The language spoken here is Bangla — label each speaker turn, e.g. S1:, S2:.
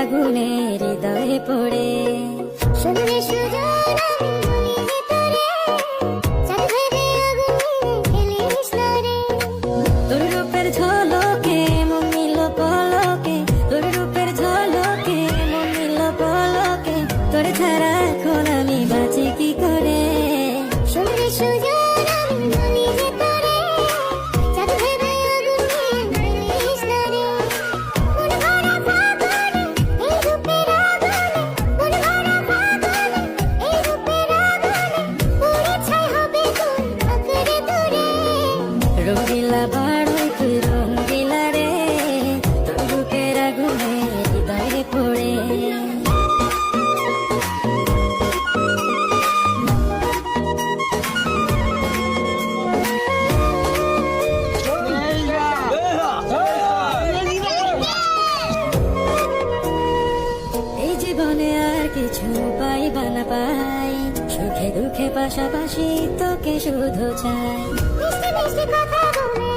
S1: আগুনে হৃদয়ে পড়ে।
S2: শুনলে সুজন আমি বলি যে তোরে, চাঁদ ভেবে আগুনে খেলিস না রে।
S1: তোর রূপের ঝলকে মন নিল পলকে, তোর রূপের ঝলকে মন নিল পলকে, তোর ছাড়া এখন আমি বাঁচি কি করে।
S2: শুনলে সুজন আমি বলি যে তোরে, চাঁদ ভেবে আগুনে খেলিস না রে। মন ভরা ফাগুনে এই রূপের আগুনে, মন ভরা ফাগুনে এই রূপের আগুনে, পুড়ে ছাই হবে তোর আঁকড়ে ধরে।
S1: রঙ্গিলা বাড়ই তুই রঙ্গিলা রে, তোর রূপের আগুনে হৃদয়ে পড়ে। এই জীবনে আর কিছু পাইবা না পাই, সুখে দুঃখে পাশাপাশি তোকে শুধু চাই।
S2: মিষ্টি মিষ্টি কথা বলে